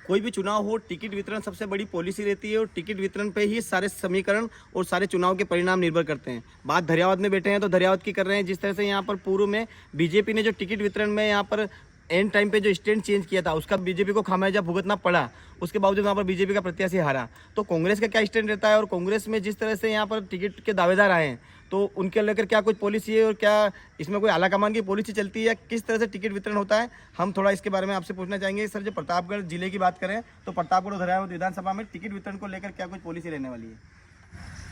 कोई भी चुनाव हो, टिकट वितरण सबसे बड़ी पॉलिसी रहती है और टिकट वितरण पे ही सारे समीकरण और सारे चुनाव के परिणाम निर्भर करते हैं। बात धरियावद में बैठे हैं तो धरियावद की कर रहे हैं। जिस तरह से यहाँ पर पूर्व में बीजेपी ने जो टिकट वितरण में यहाँ पर एंड टाइम पे जो स्टैंड चेंज किया था, उसका बीजेपी को खामियाजा भुगतना पड़ा। उसके बावजूद वहाँ पर बीजेपी का प्रत्याशी हारा। तो कांग्रेस का क्या स्टैंड रहता है और कांग्रेस में जिस तरह से यहाँ पर टिकट के दावेदार आए हैं, तो उनके लेकर क्या कुछ पॉलिसी है और क्या इसमें कोई आला कमान की पॉलिसी चलती है या किस तरह से टिकट वितरण होता है, हम थोड़ा इसके बारे में आपसे पूछना चाहेंगे। सर, जो प्रतापगढ़ जिले की बात करें तो प्रतापगढ़ और धरियावद विधानसभा में टिकट वितरण को लेकर क्या कुछ पॉलिसी रहने वाली है?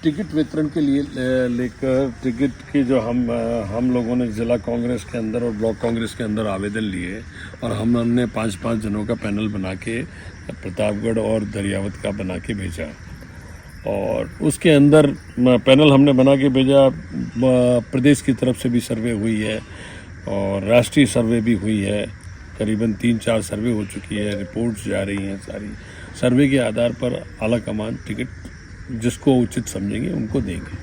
टिकट वितरण के लिए लेकर टिकट की जो हम लोगों ने जिला कांग्रेस के अंदर और ब्लॉक कांग्रेस के अंदर आवेदन लिए और हमने 5-5 जनों का पैनल बना के प्रतापगढ़ और धरियावद का बना के भेजा। और उसके अंदर पैनल हमने बना के भेजा। प्रदेश की तरफ से भी सर्वे हुई है और राष्ट्रीय सर्वे भी हुई है। करीबन 3-4 सर्वे हो चुकी है, रिपोर्ट्स जा रही हैं। सारी सर्वे के आधार पर आला कमान टिकट जिसको उचित समझेंगे उनको देंगे।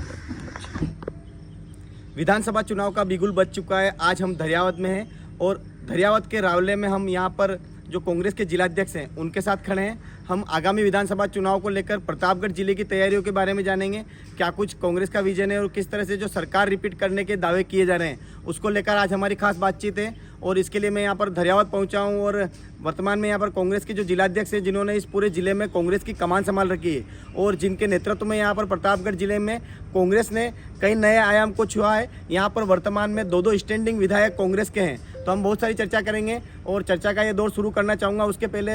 विधानसभा चुनाव का बिगुल बज चुका है। आज हम धरियावद में हैं और धरियावद के रावले में हम यहाँ पर जो कांग्रेस के जिलाध्यक्ष हैं उनके साथ खड़े हैं। हम आगामी विधानसभा चुनाव को लेकर प्रतापगढ़ जिले की तैयारियों के बारे में जानेंगे। क्या कुछ कांग्रेस का विजन है और किस तरह से जो सरकार रिपीट करने के दावे किए जा रहे हैं उसको लेकर आज हमारी खास बातचीत है। और इसके लिए मैं यहाँ पर धरियावद पहुँचा हूँ और वर्तमान में यहाँ पर कांग्रेस के जो जिलाध्यक्ष हैं जिन्होंने इस पूरे जिले में कांग्रेस की कमान संभाल रखी है और जिनके नेतृत्व में यहाँ पर प्रतापगढ़ जिले में कांग्रेस ने कई नए आयाम को छुआ है। यहाँ पर वर्तमान में 2 स्टैंडिंग विधायक कांग्रेस के हैं। तो हम बहुत सारी चर्चा करेंगे और चर्चा का ये दौर शुरू करना चाहूँगा। उसके पहले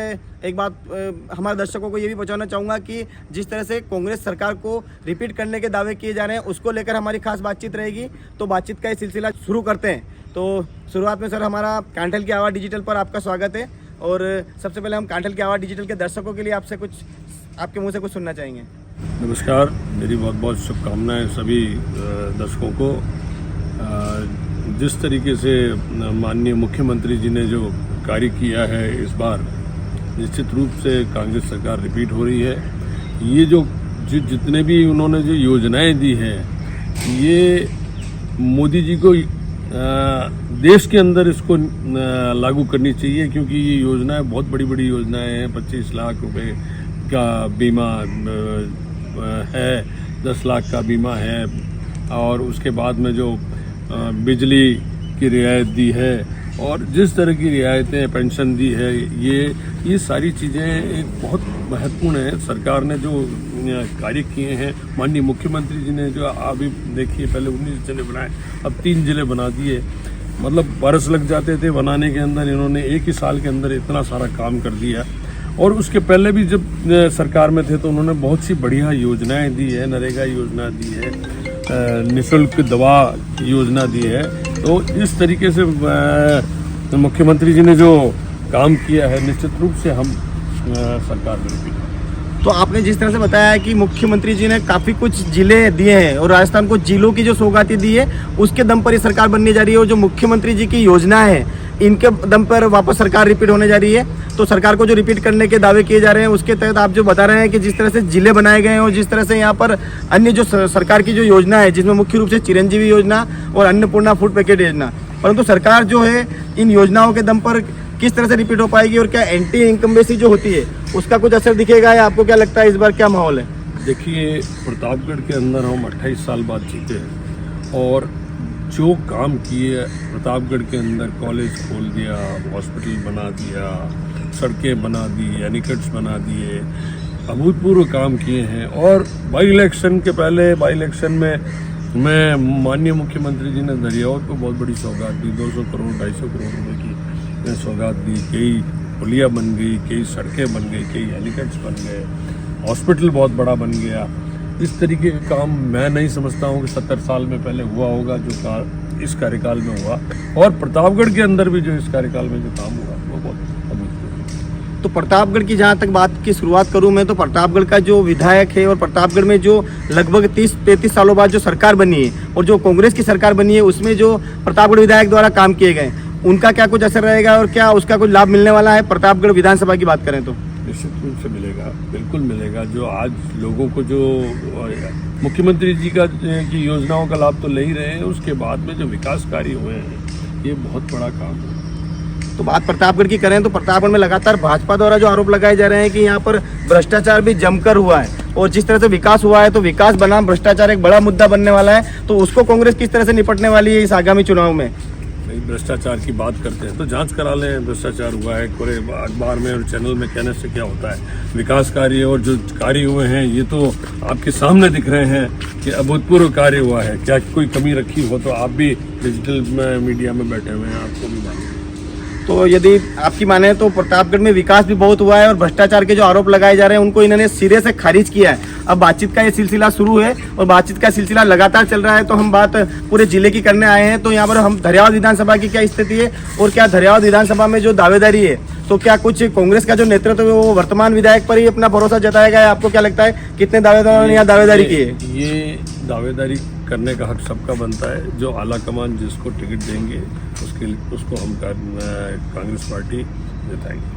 एक बात हमारे दर्शकों को ये भी पहुँचाना चाहूँगा कि जिस तरह से कांग्रेस सरकार को रिपीट करने के दावे किए जा रहे हैं उसको लेकर हमारी खास बातचीत रहेगी। तो बातचीत का ये सिलसिला शुरू करते हैं। तो शुरुआत में सर, हमारा कांठल की आवाज़ डिजिटल पर आपका स्वागत है। और सबसे पहले हम कांठल की आवाज़ डिजिटल के दर्शकों के लिए आपसे कुछ आपके मुँह से कुछ सुनना चाहेंगे। नमस्कार, मेरी बहुत बहुत शुभकामनाएं सभी दर्शकों को। जिस तरीके से माननीय मुख्यमंत्री जी ने जो कार्य किया है इस बार, निश्चित रूप से कांग्रेस सरकार रिपीट हो रही है। ये जो जितने भी उन्होंने जो योजनाएं दी हैं, ये मोदी जी को देश के अंदर इसको लागू करनी चाहिए, क्योंकि ये योजनाएं बहुत बड़ी बड़ी योजनाएं हैं। 25 लाख रुपए का बीमा है, 10 लाख का बीमा है और उसके बाद में जो बिजली की रियायत दी है और जिस तरह की रियायतें पेंशन दी है, ये सारी चीज़ें एक बहुत महत्वपूर्ण है। सरकार ने जो कार्य किए हैं, माननीय मुख्यमंत्री जी ने जो अभी देखिए पहले 19 जिले बनाए, अब 3 जिले बना दिए। मतलब बरस लग जाते थे बनाने के अंदर, इन्होंने 1 ही साल के अंदर इतना सारा काम कर दिया। और उसके पहले भी जब सरकार में थे तो उन्होंने बहुत सी बढ़िया योजनाएं दी है। नरेगा योजना दी है, निःशुल्क दवा योजना दी है। तो इस तरीके से मुख्यमंत्री जी ने जो काम किया है, निश्चित रूप से हम सरकार में। तो आपने जिस तरह से बताया है कि मुख्यमंत्री जी ने काफ़ी कुछ जिले दिए हैं और राजस्थान को जिलों की जो सौगातें दी है उसके दम पर ये सरकार बनने जा रही है और जो मुख्यमंत्री जी की योजना है इनके दम पर वापस सरकार रिपीट होने जा रही है। तो सरकार को जो रिपीट करने के दावे किए जा रहे हैं उसके तहत आप जो बता रहे हैं कि जिस तरह से जिले बनाए गए हैं और जिस तरह से यहाँ पर अन्य जो सरकार की जो योजना है, जिसमें मुख्य रूप से चिरंजीवी योजना और अन्नपूर्णा फूड पैकेट योजना, परंतु सरकार जो है इन योजनाओं के दम पर किस तरह से रिपीट हो पाएगी और क्या एंटी इनकम्बेंसी जो होती है उसका कुछ असर दिखेगा या आपको क्या लगता है इस बार क्या माहौल है? देखिए, प्रतापगढ़ के अंदर हम 28 साल बाद जीते हैं और जो काम किए प्रतापगढ़ के अंदर, कॉलेज खोल दिया, हॉस्पिटल बना दिया, सड़कें बना दी, एनीकट्स बना दिए, अभूतपूर्व काम किए हैं। और बाई इलेक्शन के पहले बाई इलेक्शन में मैं माननीय मुख्यमंत्री जी ने धरियावद को बहुत बड़ी सौगात दी, 200 करोड़ 250 करोड़ रुपए की सौगात दी। कई पुलिया बन गई, कई सड़कें बन गई, कई हेलीकॉप्टर्स बन गए, हॉस्पिटल बहुत बड़ा बन गया। इस तरीके का काम मैं नहीं समझता हूँ कि 70 साल में पहले हुआ होगा जो इस कार्यकाल में हुआ। और प्रतापगढ़ के अंदर भी जो इस कार्यकाल में जो काम हुआ वो बहुत अभूतपूर्व। तो प्रतापगढ़ की जहाँ तक बात की शुरुआत करूँ मैं, तो प्रतापगढ़ का जो विधायक है और प्रतापगढ़ में जो लगभग 30-35 सालों बाद जो सरकार बनी है और जो कांग्रेस की सरकार बनी है उसमें जो प्रतापगढ़ विधायक द्वारा काम किए गए, उनका क्या कुछ असर रहेगा और क्या उसका कुछ लाभ मिलने वाला है? प्रतापगढ़ विधानसभा की बात करें तो निश्चित रूप से मिलेगा, बिल्कुल मिलेगा। जो आज लोगों को जो मुख्यमंत्री जी की योजनाओं का लाभ तो ले ही रहे हैं, उसके बाद में जो विकास कार्य हुए हैं ये बहुत बड़ा काम है। तो बात प्रतापगढ़ की करें तो प्रतापगढ़ में लगातार भाजपा द्वारा जो आरोप लगाए जा रहे हैं कि यहाँ पर भ्रष्टाचार भी जमकर हुआ है और जिस तरह से विकास हुआ है तो विकास बनाम भ्रष्टाचार एक बड़ा मुद्दा बनने वाला है, तो उसको कांग्रेस किस तरह से निपटने वाली है इस आगामी चुनाव में? भ्रष्टाचार की बात करते हैं तो जांच करा लें, भ्रष्टाचार हुआ है पूरे अखबार में और चैनल में कहने से क्या होता है। विकास कार्य और जो कार्य हुए हैं ये तो आपके सामने दिख रहे हैं कि अभूतपूर्व कार्य हुआ है। क्या कोई कमी रखी हो तो आप भी डिजिटल मीडिया में बैठे हुए हैं, आपको भी मालूम। तो यदि आपकी माने तो प्रतापगढ़ में विकास भी बहुत हुआ है और भ्रष्टाचार के जो आरोप लगाए जा रहे हैं उनको इन्होंने सिरे से खारिज किया है। अब बातचीत का ये सिलसिला शुरू है और बातचीत का सिलसिला लगातार चल रहा है। तो हम बात पूरे जिले की करने आए हैं। तो यहाँ पर हम धरियावद विधानसभा की क्या स्थिति है और क्या धरियावद विधानसभा में जो दावेदारी है तो क्या कुछ कांग्रेस का जो नेतृत्व है वो वर्तमान विधायक पर ही अपना भरोसा जताएगा या आपको क्या लगता है कितने दावेदारों ने यहाँ दावेदारी की है? ये दावेदारी करने का हक सबका बनता है। जो आला कमान जिसको टिकट देंगे उसको हम कांग्रेस पार्टी जिताएंगे।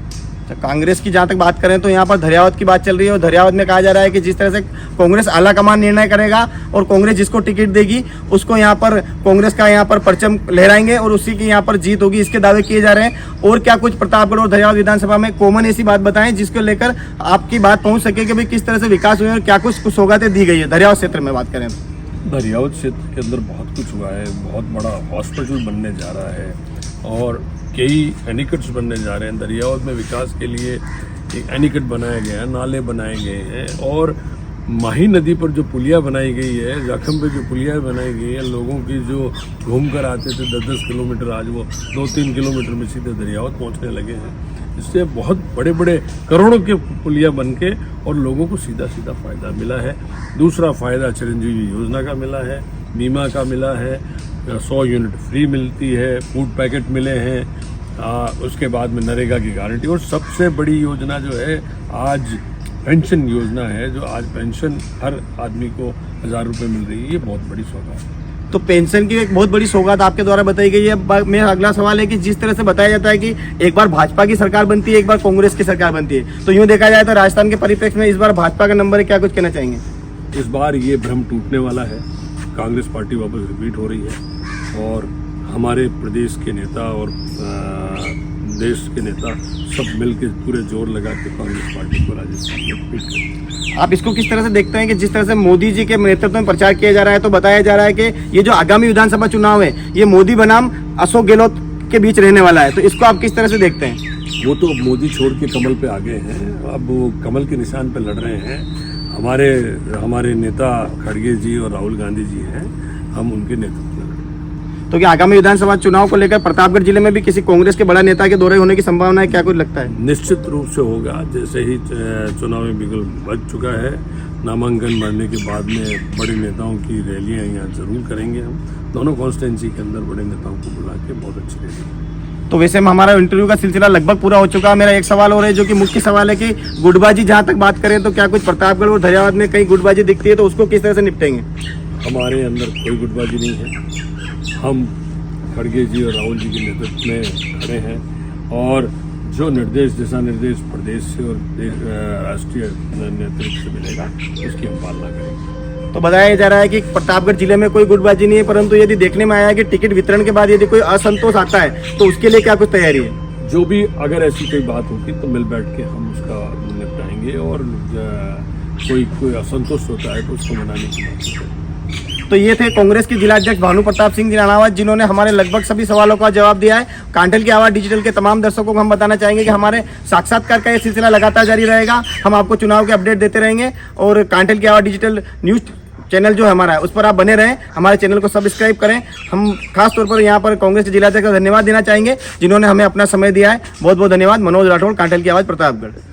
कांग्रेस की जहां तक बात करें तो यहाँ पर धरियावद की बात चल रही है और धरियावद में कहा जा रहा है कि जिस तरह से कांग्रेस आला कमान निर्णय करेगा और कांग्रेस जिसको टिकट देगी उसको यहाँ पर कांग्रेस का यहाँ पर परचम लहराएंगे और उसी की यहाँ पर जीत होगी, इसके दावे किए जा रहे हैं। और क्या कुछ प्रतापगढ़ और धरियावद विधानसभा में कॉमन ऐसी बात बताएं जिसको लेकर आपकी बात पहुंच सके कि भाई किस तरह से विकास हुए और क्या कुछ सौगातें दी गई है धरियावद क्षेत्र में बात करें तो? धरियावद क्षेत्र के अंदर बहुत कुछ हुआ है। बहुत बड़ा हॉस्पिटल बनने जा रहा है और कई एनीकट्स बनने जा रहे हैं। धरियावद में विकास के लिए एक एनीकट बनाया गया है, नाले बनाए गए हैं और माही नदी पर जो पुलिया बनाई गई है, जाखम पे जो पुलिया बनाई गई है, लोगों की जो घूम कर आते थे 10-10 किलोमीटर आज वो 2-3 किलोमीटर में सीधे धरियावद पहुंचने लगे हैं। इससे बहुत बड़े बड़े करोड़ों के पुलिया बन के और लोगों को सीधा सीधा फायदा मिला है। दूसरा फायदा चिरंजीवी योजना का मिला है, बीमा का मिला है, 100 यूनिट फ्री मिलती है, फूड पैकेट मिले हैं, उसके बाद में नरेगा की गारंटी और सबसे बड़ी योजना जो है आज पेंशन योजना है, जो आज पेंशन हर आदमी को 1000 रुपये मिल रही है। ये बहुत बड़ी सौगात है। तो पेंशन की एक बहुत बड़ी सौगात आपके द्वारा बताई गई है। मेरा अगला सवाल है कि जिस तरह से बताया जाता है कि एक बार भाजपा की सरकार बनती है, एक बार कांग्रेस की सरकार बनती है, तो यूँ देखा जाए तो राजस्थान के परिप्रेक्ष्य में इस बार भाजपा का नंबर है, क्या कुछ कहना चाहेंगे? इस बार ये भ्रम टूटने वाला है। कांग्रेस पार्टी वापस रिपीट हो रही है और हमारे प्रदेश के नेता और देश के नेता सब मिलकर पूरे जोर लगा के कांग्रेस पार्टी को राजस्थान में रिपीट करेंगे। आप इसको किस तरह से देखते हैं कि जिस तरह से मोदी जी के नेतृत्व में प्रचार किया जा रहा है तो बताया जा रहा है कि ये जो आगामी विधानसभा चुनाव है ये मोदी बनाम अशोक गहलोत के बीच रहने वाला है, तो इसको आप किस तरह से देखते हैं? वो तो मोदी छोड़ के कमल पे आ गए हैं, अब वो कमल के निशान पे लड़ रहे हैं। हमारे नेता खड़गे जी और राहुल गांधी जी हैं, हम उनके नेतृत्व में। तो क्या आगामी विधानसभा चुनाव को लेकर प्रतापगढ़ जिले में भी किसी कांग्रेस के बड़ा नेता के दौरे होने की संभावना है, क्या कुछ लगता है? निश्चित रूप से होगा। जैसे ही चुनावी बिगुल बज चुका है, नामांकन भरने के बाद में बड़े नेताओं की रैलियां यहाँ जरूर करेंगे। हम दोनों कॉन्स्टिट्यूंसी के अंदर बड़े नेताओं को बुला के बहुत अच्छी रैली। तो वैसे में हमारा इंटरव्यू का सिलसिला लगभग पूरा हो चुका है। मेरा एक सवाल और है जो कि मुख्य सवाल है कि गुटबाजी जहाँ तक बात करें तो क्या कुछ प्रतापगढ़ और धरियावद में कहीं गुटबाजी दिखती है तो उसको किस तरह से निपटेंगे? हमारे अंदर कोई गुटबाजी नहीं है। हम खड़गे जी और राहुल जी के नेतृत्व में खड़े हैं और जो निर्देश दिशा निर्देश प्रदेश से और राष्ट्रीय नेतृत्व से मिलेगा उसकी हम पालना करेंगे। तो बताया जा रहा है कि प्रतापगढ़ जिले में कोई गुटबाजी नहीं है, परंतु यदि देखने में आया है कि टिकट वितरण के बाद यदि कोई असंतोष आता है तो उसके लिए क्या कुछ तैयारी है? जो भी अगर ऐसी कोई बात होगी तो मिल बैठ के हम उसका निपटाएंगे और कोई असंतुष्ट होता है तो उसको मनाने की बात करेंगे। तो ये थे कांग्रेस के जिलाध्यक्ष भानु प्रताप सिंह जी राणावत, जिन्होंने हमारे लगभग सभी सवालों का जवाब दिया है। कांठल की आवाज़ डिजिटल के तमाम दर्शकों को हम बताना चाहेंगे कि हमारे साक्षात्कार का ये सिलसिला लगातार जारी रहेगा। हम आपको चुनाव के अपडेट देते रहेंगे और कांठल की आवाज़ डिजिटल न्यूज़ चैनल जो हमारा है उस पर आप बने रहें, हमारे चैनल को सब्सक्राइब करें। हम खास तौर पर यहाँ पर कांग्रेस के जिलाध्यक्ष का धन्यवाद देना चाहेंगे जिन्होंने हमें अपना समय दिया है। बहुत बहुत धन्यवाद। मनोज राठौड़, कांठल की आवाज़, प्रतापगढ़।